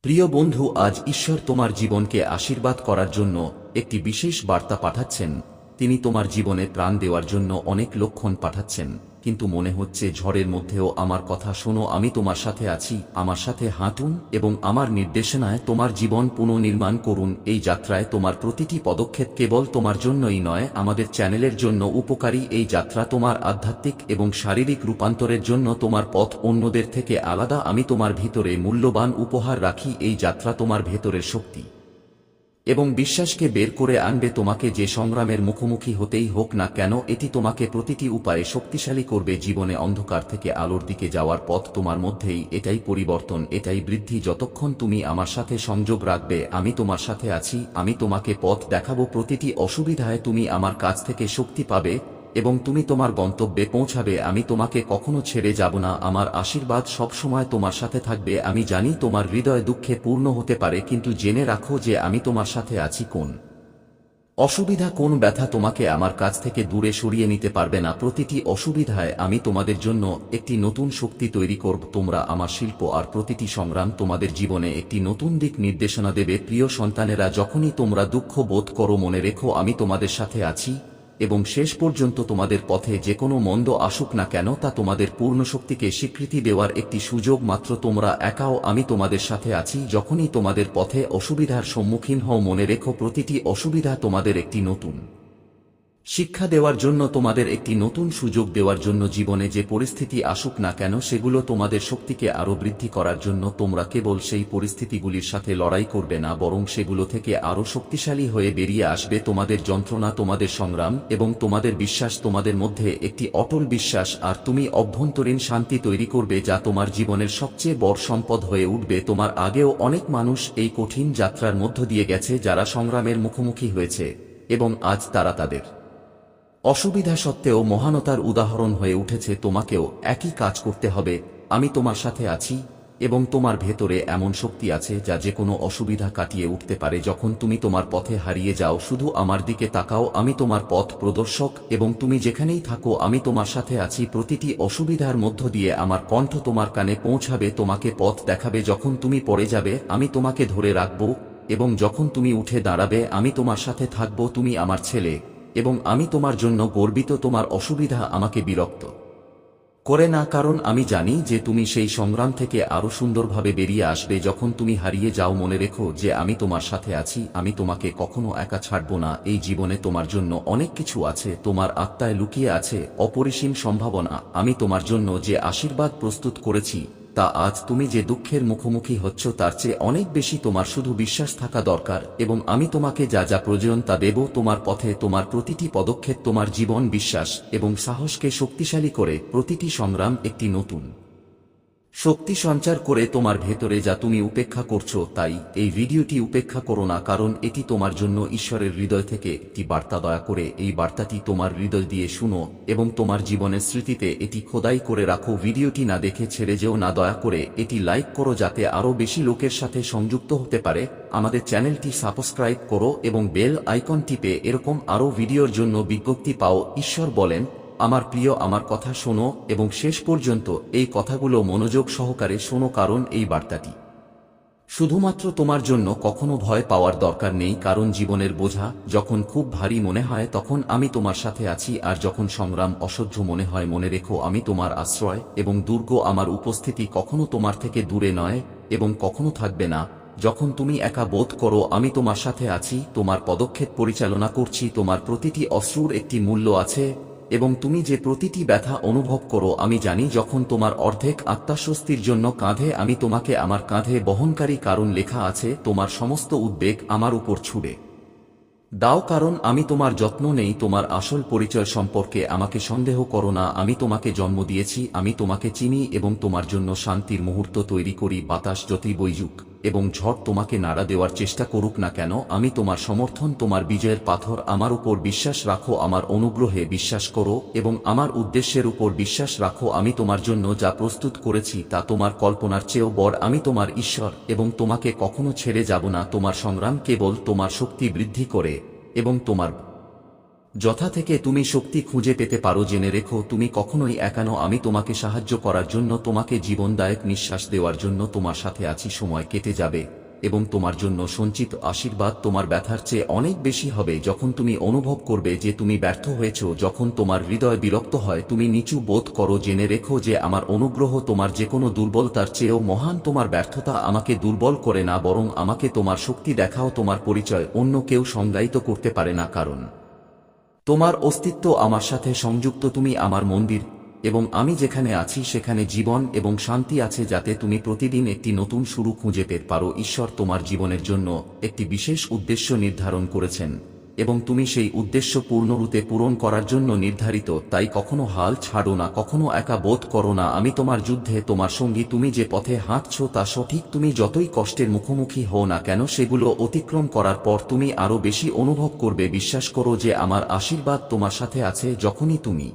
প্রিয় বন্ধু, আজ ঈশ্বর তোমার জীবনকে আশীর্বাদ করার জন্য একটি বিশেষ বার্তা পাঠাচ্ছেন। তিনি তোমার জীবনে প্রাণ দেওয়ার জন্য অনেক লক্ষণ পাঠাচ্ছেন, কিন্তু মনে হচ্ছে ঝড়ের মধ্যেও আমার কথা শোনো, আমি তোমার সাথে আছি, আমার সাথে হাঁটুন এবং আমার নির্দেশনায় তোমার জীবন পুনর্নির্মাণ করুন। এই যাত্রায় তোমার প্রতিটি পদক্ষেপ কেবল তোমার জন্যই নয়, আমাদের চ্যানেলের জন্য উপকারী। এই যাত্রা তোমার আধ্যাত্মিক এবং শারীরিক রূপান্তরের জন্য, তোমার পথ অন্যদের থেকে আলাদা। আমি তোমার ভিতরে মূল্যবান উপহার রাখি। এই যাত্রা তোমার ভেতরের শক্তি এবং বিশ্বাসকে বের করে আনবে। তোমাকে যে সংগ্রামের মুখোমুখি হতেই হোক না কেন, এটি তোমাকে প্রতিটি উপায়ে শক্তিশালী করবে। জীবনে অন্ধকার থেকে আলোর দিকে যাওয়ার পথ তোমার মধ্যেই। এটাই পরিবর্তন, এটাই বৃদ্ধি। যতক্ষণ তুমি আমার সাথে সংযোগ রাখবে, আমি তোমার সাথে আছি, আমি তোমাকে পথ দেখাবো। প্রতিটি অসুবিধায় তুমি আমার কাছ থেকে শক্তি পাবে এবং তুমি তোমার গন্তব্যে পৌঁছাবে। আমি তোমাকে কখনো ছেড়ে যাব না, আমার আশীর্বাদ সবসময় তোমার সাথে থাকবে। আমি জানি তোমার হৃদয় দুঃখে পূর্ণ হতে পারে, কিন্তু জেনে রাখো যে আমি তোমার সাথে আছি। কোন অসুবিধা, কোন ব্যথা তোমাকে আমার কাছ থেকে দূরে সরিয়ে নিতে পারবে না। প্রতিটি অসুবিধায় আমি তোমাদের জন্য একটি নতুন শক্তি তৈরি করব। তোমরা আমার শিল্প, আর প্রতিটি সংগ্রাম তোমাদের জীবনে একটি নতুন দিক নির্দেশনা দেবে। প্রিয় সন্তানেরা, যখনই তোমরা দুঃখ বোধ করো, মনে রেখো আমি তোমাদের সাথে আছি এবং শেষ পর্যন্ত তোমাদের পথে যে কোনো মন্দ আসুক না কেন, তা তোমাদের পূর্ণ শক্তিকে স্বীকৃতি দেওয়ার একটি সুযোগ মাত্র। তোমরা একাও, আমি তোমাদের সাথে আছি। যখনই তোমাদের পথে অসুবিধার সম্মুখীন হও, মনে রেখো প্রতিটি অসুবিধা তোমাদের একটি নতুন শিক্ষা দেওয়ার জন্য, তোমাদের একটি নতুন সুযোগ দেওয়ার জন্য। জীবনে যে পরিস্থিতি আসুক না কেন, সেগুলো তোমাদের শক্তিকে আরো বৃদ্ধি করার জন্য। তোমরা কেবল সেই পরিস্থিতিগুলির সাথে লড়াই করবে না, বরং সেগুলো থেকে আরো শক্তিশালী হয়ে বেরিয়ে আসবে। তোমাদের যন্ত্রণা, তোমাদের সংগ্রাম এবং তোমাদের বিশ্বাস, তোমাদের মধ্যে একটি অটল বিশ্বাস আর তুমি অভ্যন্তরীণ শান্তি তৈরি করবে, যা তোমার জীবনের সবচেয়ে বড় সম্পদ হয়ে উঠবে। তোমার আগেও অনেক মানুষ এই কঠিন যাত্রার মধ্য দিয়ে গেছে, যারা সংগ্রামের মুখোমুখি হয়েছে এবং আজ তারা তাদের অসুবিধা সত্ত্বেও মহানতার উদাহরণ হয়ে উঠেছে। তোমাকেও একই কাজ করতে হবে। আমি তোমার সাথে আছি এবং তোমার ভেতরে এমন শক্তি আছে যা যে কোনো অসুবিধা কাটিয়ে উঠতে পারে। যখন তুমি তোমার পথে হারিয়ে যাও, শুধু আমার দিকে তাকাও, আমি তোমার পথ প্রদর্শক এবং তুমি যেখানেই থাকো আমি তোমার সাথে আছি। প্রতিটি অসুবিধার মধ্য দিয়ে আমার কণ্ঠ তোমার কানে পৌঁছাবে, তোমাকে পথ দেখাবে। যখন তুমি পড়ে যাবে, আমি তোমাকে ধরে রাখব এবং যখন তুমি উঠে দাঁড়াবে, আমি তোমার সাথে থাকব। তুমি আমার ছেলে এবং আমি তোমার জন্য গর্বিত। তোমার অসুবিধা আমাকে বিরক্ত করে না, কারণ আমি জানি যে তুমি সেই সংগ্রাম থেকে আরো সুন্দরভাবে বেরিয়ে আসবে। যখন তুমি হারিয়ে যাও, মনে রেখো যে আমি তোমার সাথে আছি, আমি তোমাকে কখনো একা ছাড়ব না। এই জীবনে তোমার জন্য অনেক কিছু আছে, তোমার আত্মায় লুকিয়ে আছে অপরিসীম সম্ভাবনা। আমি তোমার জন্য যে আশীর্বাদ প্রস্তুত করেছি, তা আজ তুমি যে দুঃখের মুখোমুখি হচ্ছ তার চেয়ে অনেক বেশি। তোমার শুধু বিশ্বাস থাকা দরকার এবং আমি তোমাকে যা যা প্রয়োজন তা দেব। তোমার পথে তোমার প্রতিটি পদক্ষেপ তোমার জীবন, বিশ্বাস এবং সাহসকে শক্তিশালী করে। প্রতিটি সংগ্রাম একটি নতুন শক্তি সঞ্চার করে তোমার ভেতরে, যা তুমি উপেক্ষা করছো। তাই এই ভিডিওটি উপেক্ষা করো না, কারণ এটি তোমার জন্য ঈশ্বরের হৃদয় থেকে একটি বার্তা। দয়া করে এই বার্তাটি তোমার হৃদয় দিয়ে শুনো এবং তোমার জীবনের স্মৃতিতে এটি খোদাই করে রাখো। ভিডিওটি না দেখে ছেড়ে যেও না। দয়া করে এটি লাইক করো যাতে আরও বেশি লোকের সাথে সংযুক্ত হতে পারে। আমাদের চ্যানেলটি সাবস্ক্রাইব করো এবং বেল আইকন টিপে এরকম আরও ভিডিওর জন্য বিজ্ঞপ্তি পাও। ঈশ্বর বলেন, আমার প্রিয়, আমার কথা শোনো এবং শেষ পর্যন্ত এই কথাগুলো মনোযোগ সহকারে শোনো, কারণ এই বার্তাটি শুধুমাত্র তোমার জন্য। কখনো ভয় পাওয়ার দরকার নেই, কারণ জীবনের বোঝা যখন খুব ভারী মনে হয়, তখন আমি তোমার সাথে আছি। আর যখন সংগ্রাম অসহ্য মনে হয়, মনে রেখো আমি তোমার আশ্রয় এবং দুর্গ। আমার উপস্থিতি কখনো তোমার থেকে দূরে নয় এবং কখনো থাকবে না। যখন তুমি একা বোধ করো, আমি তোমার সাথে আছি, তোমার পদক্ষেপ পরিচালনা করছি। তোমার প্রতিটি অশ্রুর একটি মূল্য আছে এবং তুমি যে প্রতিটি ব্যথা অনুভব করো, আমি জানি। যখন তোমার অর্ধেক আত্মাস্বস্তির জন্য কাঁধে, আমি তোমাকে আমার কাঁধে বহনকারী, কারণ লেখা আছে তোমার সমস্ত উদ্বেগ আমার উপর ছুড়ে দাও, কারণ আমি তোমার যত্ন নেই। তোমার আসল পরিচয় সম্পর্কে আমাকে সন্দেহ করো না। আমি তোমাকে জন্ম দিয়েছি, আমি তোমাকে চিনি এবং তোমার জন্য শান্তির মুহূর্ত তৈরি করি। বাতাস যতই বইযুক এবং ঝড় তোমাকে নাড়া দেওয়ার চেষ্টা করুক না কেন, আমি তোমার সমর্থন, তোমার বিজয়ের পাথর। আমার উপর বিশ্বাস রাখো, আমার অনুগ্রহে বিশ্বাস করো এবং আমার উদ্দেশ্যের উপর বিশ্বাস রাখো। আমি তোমার জন্য যা প্রস্তুত করেছি তা তোমার কল্পনার চেয়েও বড়। আমি তোমার ঈশ্বর এবং তোমাকে কখনো ছেড়ে যাব না। তোমার সংগ্রাম কেবল তোমার শক্তি বৃদ্ধি করে এবং তোমার যথা থেকে তুমি শক্তি খুঁজে পেতে পারো। জেনে রেখো, তুমি কখনোই একা নও। আমি তোমাকে সাহায্য করার জন্য, তোমাকে জীবনদায়ক নিঃশ্বাস দেওয়ার জন্য তোমার সাথে আছি। সময় কেটে যাবে এবং তোমার জন্য সঞ্চিত আশীর্বাদ তোমার ব্যথার চেয়ে অনেক বেশি হবে। যখন তুমি অনুভব করবে যে তুমি ব্যর্থ হয়েছ, যখন তোমার হৃদয় বিরক্ত হয়, তুমি নিচু বোধ করো, জেনে রেখো যে আমার অনুগ্রহ তোমার যে কোনো দুর্বলতার চেয়েও মহান। তোমার ব্যর্থতা আমাকে দুর্বল করে না, বরং আমাকে তোমার শক্তি দেখাও। তোমার পরিচয় অন্য কেউ সংজ্ঞায়িত করতে পারে না, কারণ তোমার অস্তিত্ব আমার সাথে সংযুক্ত। তুমি আমার মন্দির এবং আমি যেখানে আছি সেখানে জীবন এবং শান্তি আছে, যাতে তুমি প্রতিদিন একটি নতুন শুরু খুঁজে পেতে পারো। ঈশ্বর তোমার জীবনের জন্য একটি বিশেষ উদ্দেশ্য নির্ধারণ করেছেন এবং তুমি সেই উদ্দেশ্য পূর্ণরূপে পূরণ করার জন্য নির্ধারিত। তাই কখনো হাল ছাড়ো না, কখনো একা বোধ করো না। আমি তোমার যুদ্ধে তোমার সঙ্গী। তুমি যে পথে হাঁটছ তা সঠিক। তুমি যতই কষ্টের মুখোমুখি হও না কেন, সেগুলো অতিক্রম করার পর তুমি আরো বেশি অনুভব করবে। বিশ্বাস করো যে আমার আশীর্বাদ তোমার সাথে আছে। যখনই তুমি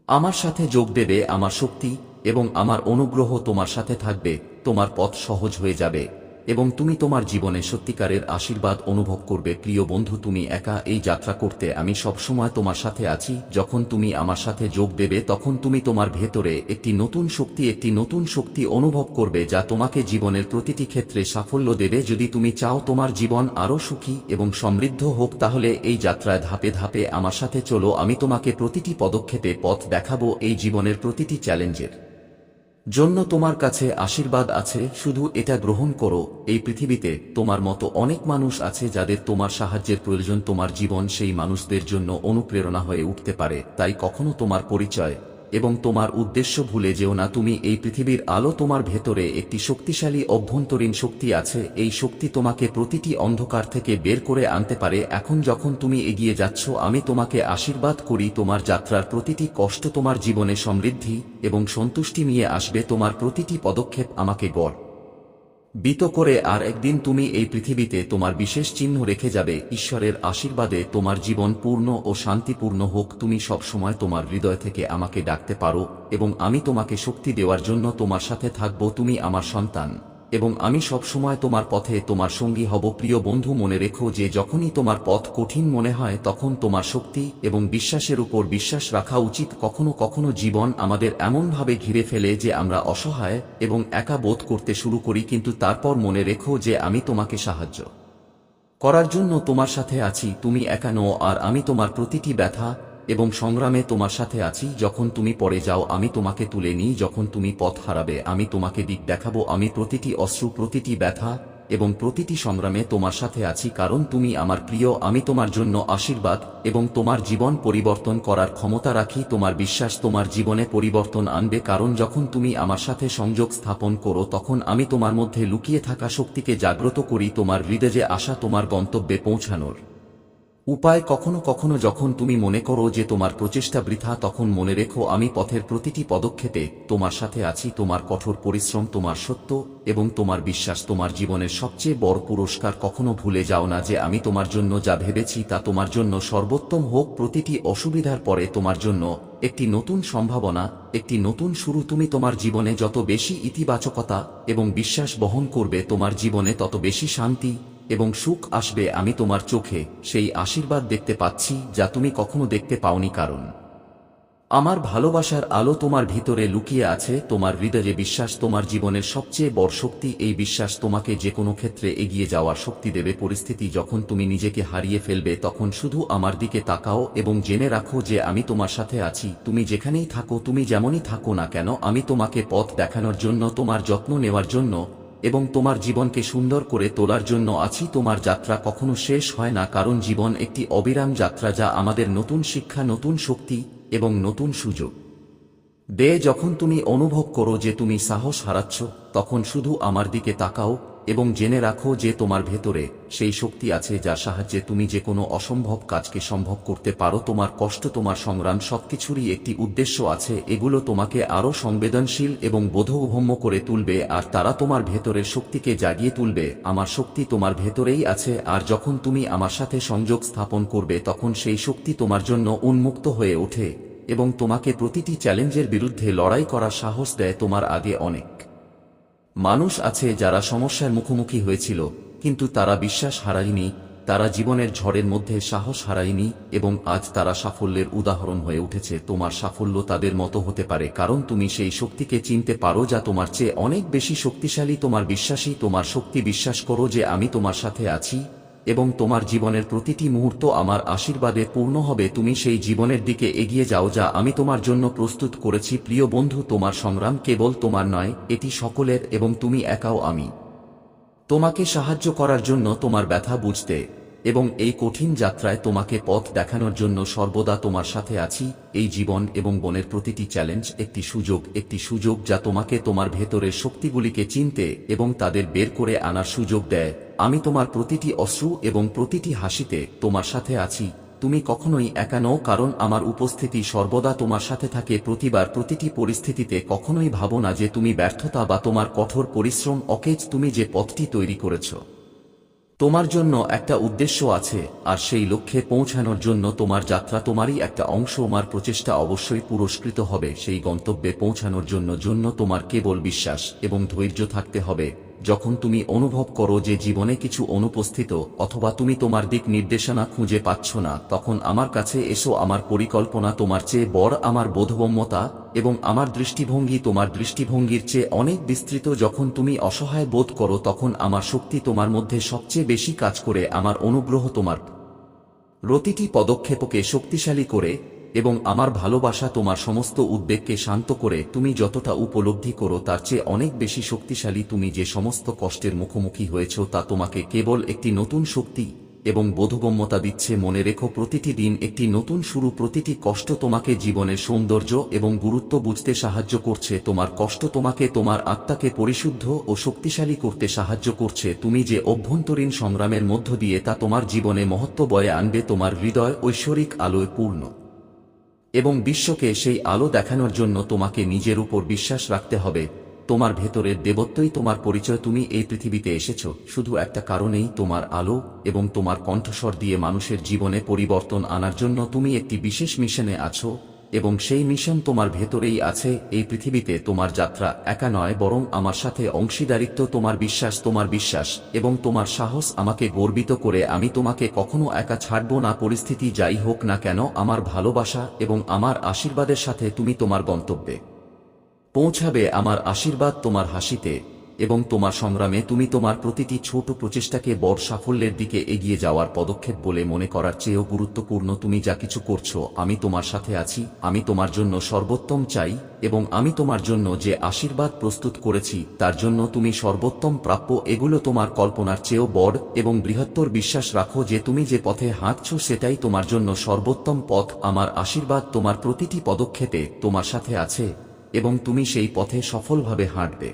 আমার সাথে যোগ দেবে, আমার শক্তি এবং আমার অনুগ্রহ তোমার সাথে থাকবে। তোমার পথ সহজ হয়ে যাবে এবং তুমি তোমার জীবনে সত্যিকারের আশীর্বাদ অনুভব করবে। প্রিয় বন্ধু, তুমি একা এই যাত্রা করতে। আমি সবসময় তোমার সাথে আছি। যখন তুমি আমার সাথে যোগ দেবে, তখন তুমি তোমার ভেতরে একটি নতুন শক্তি অনুভব করবে, যা তোমাকে জীবনের প্রতিটি ক্ষেত্রে সাফল্য দেবে। যদি তুমি চাও তোমার জীবন আরও সুখী এবং সমৃদ্ধ হোক, তাহলে এই যাত্রায় ধাপে ধাপে আমার সাথে চলো। আমি তোমাকে প্রতিটি পদক্ষেপে পথ দেখাবো। এই জীবনের প্রতিটি চ্যালেঞ্জের জন্য তোমার কাছে আশীর্বাদ আছে, শুধু এটা গ্রহণ করো। এই পৃথিবীতে তোমার মতো অনেক মানুষ আছে যাদের তোমার সাহায্যের প্রয়োজন। তোমার জীবন সেই মানুষদের জন্য অনুপ্রেরণা হয়ে উঠতে পারে। তাই কখনো তোমার পরিচয় এবং তোমার উদ্দেশ্য ভুলে যেও না। তুমি এই পৃথিবীর আলো। তোমার ভেতরে একটি শক্তিশালী অভ্যন্তরীণ শক্তি আছে। এই শক্তি তোমাকে প্রতিটি অন্ধকার থেকে বের করে আনতে পারে। এখন যখন তুমি এগিয়ে যাচ্ছ, আমি তোমাকে আশীর্বাদ করি। তোমার যাত্রার প্রতিটি কষ্ট তোমার জীবনে সমৃদ্ধি এবং সন্তুষ্টি নিয়ে আসবে। তোমার প্রতিটি পদক্ষেপ আমাকে গর্বিত করে। আর একদিন তুমি এই পৃথিবীতে তোমার বিশেষ চিহ্ন রেখে যাবে। ঈশ্বরের আশীর্বাদে তোমার জীবন পূর্ণ ও শান্তিপূর্ণ হোক। তুমি সবসময় তোমার হৃদয় থেকে আমাকে ডাকতে পারো এবং আমি তোমাকে শক্তি দেওয়ার জন্য তোমার সাথে থাকব। তুমি আমার সন্তান এবং আমি সবসময় তোমার পথে তোমার সঙ্গী হব। প্রিয় বন্ধু, মনে রেখো যে যখনই তোমার পথ কঠিন মনে হয়, তখন তোমার শক্তি এবং বিশ্বাসের উপর বিশ্বাস রাখা উচিত। কখনো কখনো জীবন আমাদের এমনভাবে ঘিরে ফেলে যে আমরা অসহায় এবং একা বোধ করতে শুরু করি, কিন্তু তারপর মনে রেখো যে আমি তোমাকে সাহায্য করার জন্য তোমার সাথে আছি। তুমি একা নও, আর আমি তোমার প্রতিটি ব্যথা এবং সংগ্রামে তোমার সাথে আছি। যখন তুমি পড়ে যাও, আমি তোমাকে তুলে নিই। যখন তুমি পথ হারাবে, আমি তোমাকে দিক দেখাবো। আমি প্রতিটি অশ্রু, প্রতিটি ব্যথা এবং প্রতিটি সংগ্রামে তোমার সাথে আছি, কারণ তুমি আমার প্রিয়। আমি তোমার জন্য আশীর্বাদ এবং তোমার জীবন পরিবর্তন করার ক্ষমতা রাখি। তোমার বিশ্বাস তোমার জীবনে পরিবর্তন আনবে, কারণ যখন তুমি আমার সাথে সংযোগ স্থাপন করো, তখন আমি তোমার মধ্যে লুকিয়ে থাকা শক্তিকে জাগ্রত করি। তোমার হৃদয়ে আসা তোমার গন্তব্যে পৌঁছানোর উপায়। কখনো কখনো যখন তুমি মনে করো যে তোমার প্রচেষ্টা বৃথা, তখন মনে রেখো আমি পথের প্রতিটি পদক্ষেপে তোমার সাথে আছি। তোমার কঠোর পরিশ্রম, তোমার সত্য এবং তোমার বিশ্বাস তোমার জীবনের সবচেয়ে বড় পুরস্কার। কখনো ভুলে যাও না যে আমি তোমার জন্য যা ভেবেছি তা তোমার জন্য সর্বোত্তম হোক। প্রতিটি অসুবিধার পরে তোমার জন্য একটি নতুন সম্ভাবনা, একটি নতুন শুরু। তুমি তোমার জীবনে যত বেশি ইতিবাচকতা এবং বিশ্বাস বহন করবে, তোমার জীবনে তত বেশি শান্তি এবং সুখ আসবে। আমি তোমার চোখে সেই আশীর্বাদ দেখতে পাচ্ছি যা তুমি কখনো দেখতে পাওনি, কারণ আমার ভালোবাসার আলো তোমার ভিতরে লুকিয়ে আছে। তোমার হৃদয়ে বিশ্বাস তোমার জীবনের সবচেয়ে বড় শক্তি। এই বিশ্বাস তোমাকে যে কোনো ক্ষেত্রে এগিয়ে যাওয়ার শক্তি দেবে। পরিস্থিতি যখন তুমি নিজেকে হারিয়ে ফেলবে, তখন শুধু আমার দিকে তাকাও এবং জেনে রাখো যে আমি তোমার সাথে আছি। তুমি যেখানেই থাকো, তুমি যেমনই থাকো না কেন, আমি তোমাকে পথ দেখানোর জন্য, তোমার যত্ন নেওয়ার জন্য এবং তোমার জীবনকে সুন্দর করে তোলার জন্য আছি। তোমার যাত্রা কখনো শেষ হয় না, কারণ জীবন একটি অবিরাম যাত্রা, যা আমাদের নতুন শিক্ষা, নতুন শক্তি এবং নতুন সুযোগ দেয়। যখন তুমি অনুভব করো যে তুমি সাহস হারাচ্ছ, তখন শুধু আমার দিকে তাকাও এবং জেনে রাখো যে তোমার ভেতরে সেই শক্তি আছে যার সাহায্যে তুমি যে কোনো অসম্ভব কাজকে সম্ভব করতে পারো। তোমার কষ্ট, তোমার সংগ্রাম, সবকিছুরই একটি উদ্দেশ্য আছে। এগুলো তোমাকে আরও সংবেদনশীল এবং বোধগম্য করে তুলবে, আর তারা তোমার ভেতরের শক্তিকে জাগিয়ে তুলবে। আমার শক্তি তোমার ভেতরেই আছে, আর যখন তুমি আমার সাথে সংযোগ স্থাপন করবে, তখন সেই শক্তি তোমার জন্য উন্মুক্ত হয়ে ওঠে এবং তোমাকে প্রতিটি চ্যালেঞ্জের বিরুদ্ধে লড়াই করার সাহস দেয়। তোমার আগে অনেক মানুষ আছে যারা সমস্যার মুখোমুখি হয়েছিল, কিন্তু তারা বিশ্বাস হারায়নি তারা জীবনের ঝড়ের মধ্যে সাহস হারায়নি এবং আজ তারা সাফল্যের উদাহরণ হয়ে উঠেছে। তোমার সাফল্য তাদের মতো হতে পারে কারণ তুমি সেই শক্তিকে চিনতে পারো যা তোমার চেয়ে অনেক বেশি শক্তিশালী। তোমার বিশ্বাসী তোমার শক্তি। বিশ্বাস করো যে আমি তোমার সাথে আছি এবং তোমার জীবনের প্রতিটি মুহূর্ত আমার আশীর্বাদে পূর্ণ হবে। তুমি সেই জীবনের দিকে এগিয়ে যাও যা আমি তোমার জন্য প্রস্তুত করেছি। প্রিয় বন্ধু, তোমার সংগ্রাম কেবল তোমার নয়, এটি সকলের এবং তুমি একাও। আমি তোমাকে সাহায্য করার জন্য, তোমার ব্যথা বুঝতে এবং এই কঠিন যাত্রায় তোমাকে পথ দেখানোর জন্য সর্বদা তোমার সাথে আছি। এই জীবন এবং বনের প্রতিটি চ্যালেঞ্জ একটি সুযোগ যা তোমাকে তোমার ভেতরের শক্তিগুলিকে চিনতে এবং তাদের বের করে আনার সুযোগ দেয়। আমি তোমার প্রতিটি অশ্রু এবং প্রতিটি হাসিতে তোমার সাথে আছি। তুমি কখনোই একা নও কারণ আমার উপস্থিতি সর্বদা তোমার সাথে থাকে। প্রতিটি পরিস্থিতিতে কখনোই ভাবো না যে তুমি ব্যর্থতা বা তোমার কঠোর পরিশ্রম অকেজ। তুমি যে পথটি তৈরি করেছ তোমার জন্য একটা উদ্দেশ্য আছে, আর সেই লক্ষ্যে পৌঁছানোর জন্য তোমার যাত্রা তোমারই একটা অংশ। আমার প্রচেষ্টা অবশ্যই পুরস্কৃত হবে। সেই গন্তব্যে পৌঁছানোর জন্য তোমার কেবল বিশ্বাস এবং ধৈর্য থাকতে হবে। যখন তুমি অনুভব করো যে জীবনে কিছু অনুপস্থিত অথবা তুমি তোমার দিক নির্দেশনা খুঁজে পাচ্ছ না, তখন আমার কাছে এসো। আমার পরিকল্পনা তোমার চেয়ে বড়, আমার বোধগম্যতা এবং আমার দৃষ্টিভঙ্গি তোমার দৃষ্টিভঙ্গির চেয়ে অনেক বিস্তৃত। যখন তুমি অসহায় বোধ করো তখন আমার শক্তি তোমার মধ্যে সবচেয়ে বেশি কাজ করে। আমার অনুগ্রহ তোমার প্রতিটি পদক্ষেপকে শক্তিশালী করে এবং আমার ভালোবাসা তোমার সমস্ত উদ্বেগকে শান্ত করে। তুমি যতটা উপলব্ধি করো তার চেয়ে অনেক বেশি শক্তিশালী। তুমি যে সমস্ত কষ্টের মুখোমুখি হয়েছ তা তোমাকে কেবল একটি নতুন শক্তি এবং বোধগম্যতা দিচ্ছে। মনে রেখো, প্রতিটি দিন একটি নতুন শুরু। প্রতিটি কষ্ট তোমাকে জীবনের সৌন্দর্য এবং গুরুত্ব বুঝতে সাহায্য করছে। তোমার কষ্ট তোমাকে তোমার আত্মাকে পরিশুদ্ধ ও শক্তিশালী করতে সাহায্য করছে। তুমি যে অভ্যন্তরীণ সংগ্রামের মধ্য দিয়ে তা তোমার জীবনে মহত্ব বয়ে আনবে। তোমার হৃদয় ঐশ্বরিক আলোয় পূর্ণ এবং বিশ্বকে সেই আলো দেখানোর জন্য তোমাকে নিজের উপর বিশ্বাস রাখতে হবে। তোমার ভেতরের দেবত্বই তোমার পরিচয়। তুমি এই পৃথিবীতে এসেছ শুধু একটা কারণেই, তোমার আলো এবং তোমার কণ্ঠস্বর দিয়ে মানুষের জীবনে পরিবর্তন আনার জন্য। তুমি একটি বিশেষ মিশনে আছো এবং সেই মিশন তোমার ভেতরেই আছে। এই পৃথিবীতে তোমার যাত্রা একা নয়, বরং আমার সাথে অংশীদারিত্ব। তোমার বিশ্বাস এবং তোমার সাহস আমাকে গর্বিত করে। আমি তোমাকে কখনো একা ছাড়ব না, পরিস্থিতি যাই হোক না কেন। আমার ভালোবাসা এবং আমার আশীর্বাদের সাথে তুমি তোমার গন্তব্যে পৌঁছাবে। আমার আশীর্বাদ তোমার হাসিতে এবং তোমার সংগ্রামে। তুমি তোমার প্রতিটি ছোট প্রচেষ্টাকে বড় সাফল্যের দিকে এগিয়ে যাওয়ার পদক্ষেপ বলে মনে করার চেয়েও গুরুত্বপূর্ণ। তুমি যা কিছু করছো, আমি তোমার সাথে আছি। আমি তোমার জন্য সর্বোত্তম চাই এবং আমি তোমার জন্য যে আশীর্বাদ প্রস্তুত করেছি তার জন্য তুমি সর্বোত্তম প্রাপ্য। এগুলো তোমার কল্পনার চেয়েও বড় এবং বৃহত্তর। বিশ্বাস রাখো যে তুমি যে পথে হাঁটছো সেটাই তোমার জন্য সর্বোত্তম পথ। আমার আশীর্বাদ তোমার প্রতিটি পদক্ষেপে তোমার সাথে আছে এবং তুমি সেই পথে সফলভাবে হাঁটবে।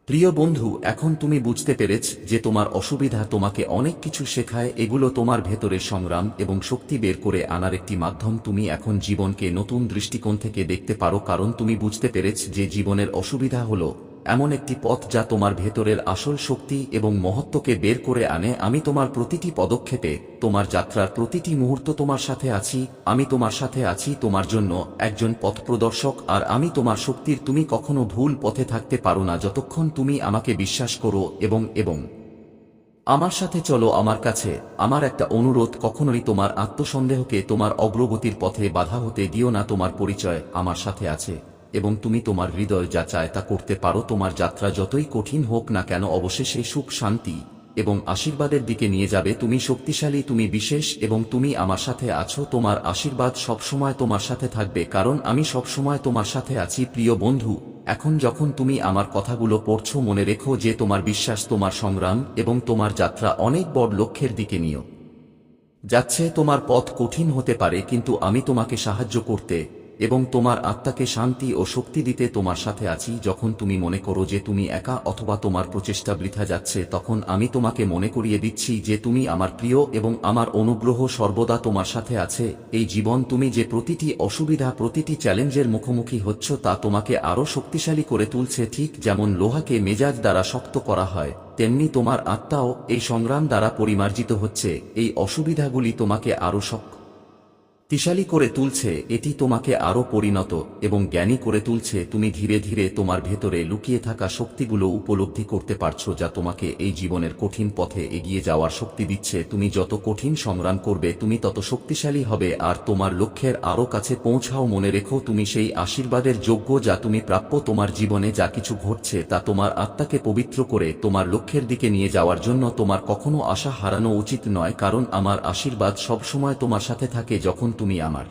প্রিয় বন্ধু, এখন তুমি বুঝতে পেরেছ যে তোমার অসুবিধা তোমাকে অনেক কিছু শেখায়। এগুলো তোমার ভেতরের সংগ্রাম এবং শক্তি বের করে আনার একটি মাধ্যম। তুমি এখন জীবনকে নতুন দৃষ্টিকোণ থেকে দেখতে পারো কারণ তুমি বুঝতে পেরেছ যে জীবনের অসুবিধা হলো এমন একটি পথ যা তোমার ভেতরের আসল শক্তি এবং মহত্বকে বের করে আনে। আমি তোমার প্রতিটি পদক্ষেপে, তোমার যাত্রার প্রতিটি মুহূর্ত তোমার সাথে আছি। আমি তোমার সাথে আছি তোমার জন্য একজন পথপ্রদর্শক, আর আমি তোমার শক্তির। তুমি কখনো ভুল পথে থাকতে পারো না যতক্ষণ তুমি আমাকে বিশ্বাস করো এবং আমার সাথে চলো। আমার কাছে আমার একটা অনুরোধ, কখনোই তোমার আত্মসন্দেহকে তোমার অগ্রগতির পথে বাধা হতে দিও না। তোমার পরিচয় আমার সাথে আছে এবং তুমি তোমার হৃদয় যা চায় তা করতে পারো। তোমার যাত্রা যতই কঠিন হোক না কেন, অবশেষে সুখ, শান্তি এবং আশীর্বাদের দিকে নিয়ে যাবে। তুমি শক্তিশালী, তুমি বিশেষ এবং তুমি আমার সাথে আছো। তোমার আশীর্বাদ সবসময় তোমার সাথে থাকবে কারণ আমি সবসময় তোমার সাথে আছি। প্রিয় বন্ধু, এখন যখন তুমি আমার কথাগুলো পড়ছো, মনে রেখো যে তোমার বিশ্বাস, তোমার সংগ্রাম এবং তোমার যাত্রা অনেক বড় লক্ষ্যের দিকে নিয়ে যাচ্ছে। তোমার পথ কঠিন হতে পারে কিন্তু আমি তোমাকে সাহায্য করতে এবং তোমার আত্মাকে শান্তি ও শক্তি দিতে তোমার সাথে আছি। যখন তুমি মনে করো যে তুমি একা অথবা তোমার প্রচেষ্টা বৃথা যাচ্ছে, তখন আমি তোমাকে মনে করিয়ে দিচ্ছি যে তুমি আমার প্রিয় এবং আমার অনুগ্রহ সর্বদা তোমার সাথে আছে। এই জীবন, তুমি যে প্রতিটি অসুবিধা, প্রতিটি চ্যালেঞ্জের মুখোমুখি হচ্ছ তা তোমাকে আরও শক্তিশালী করে তুলছে। ঠিক যেমন লোহাকে মেজাজ দ্বারা শক্ত করা হয়, তেমনি তোমার আত্মাও এই সংগ্রাম দ্বারা পরিমার্জিত হচ্ছে। এই অসুবিধাগুলি তোমাকে আরও শক্ত শক্তিশালী করে তুলছে, এটি তোমাকে আরও পরিণত এবং জ্ঞানী করে তুলছে। তুমি ধীরে ধীরে তোমার ভেতরে লুকিয়ে থাকা শক্তিগুলো উপলব্ধি করতে পারছো, যা তোমাকে এই জীবনের কঠিন পথে এগিয়ে যাওয়ার শক্তি দিচ্ছে। তুমি যত কঠিন সংগ্রাম করবে তুমি তত শক্তিশালী হবে আর তোমার লক্ষ্যের আরও কাছে পৌঁছাও। মনে রেখো, তুমি সেই আশীর্বাদের যোগ্য যা তুমি প্রাপ্য। তোমার জীবনে যা কিছু ঘটছে তা তোমার আত্মাকে পবিত্র করে তোমার লক্ষ্যের দিকে নিয়ে যাওয়ার জন্য। তোমার কখনো আশা হারানো উচিত নয়, কারণ আমার আশীর্বাদ সবসময় তোমার সাথে থাকে। যখন তুমি আমার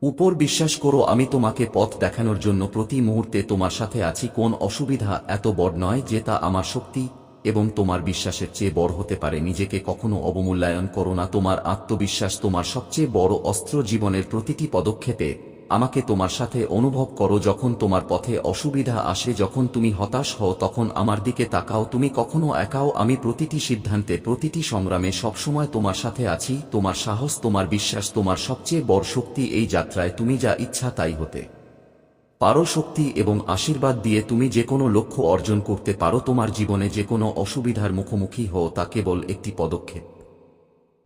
উপর বিশ্বাস করো, আমি তোমাকে পথ দেখানোর জন্য প্রতি মুহূর্তে তোমার সাথে আছি। কোন অসুবিধা এত বড় নয় যে তা আমার শক্তি এবং তোমার বিশ্বাসের চেয়ে বড় হতে পারে। নিজেকে কখনো অবমূল্যায়ন করো না। তোমার আত্মবিশ্বাস তোমার সবচেয়ে বড় অস্ত্র। জীবনের প্রতিটি পদক্ষেপে আমাকে তোমার সাথে অনুভব করো। যখন তোমার পথে অসুবিধা আসে, যখন তুমি হতাশ হও, তখন আমার দিকে তাকাও। তুমি কখনো একাও। আমি প্রতিটি সিদ্ধান্তে, প্রতিটি সংগ্রামে সবসময় তোমার সাথে আছি। তোমার সাহস, তোমার বিশ্বাস তোমার সবচেয়ে বড় শক্তি। এই যাত্রায় তুমি যা ইচ্ছা তাই হতে পারো। শক্তি এবং আশীর্বাদ দিয়ে তুমি যে কোনো লক্ষ্য অর্জন করতে পারো। তোমার জীবনে যে কোনো অসুবিধার মুখোমুখি হও, তা কেবল একটি পদক্ষেপ।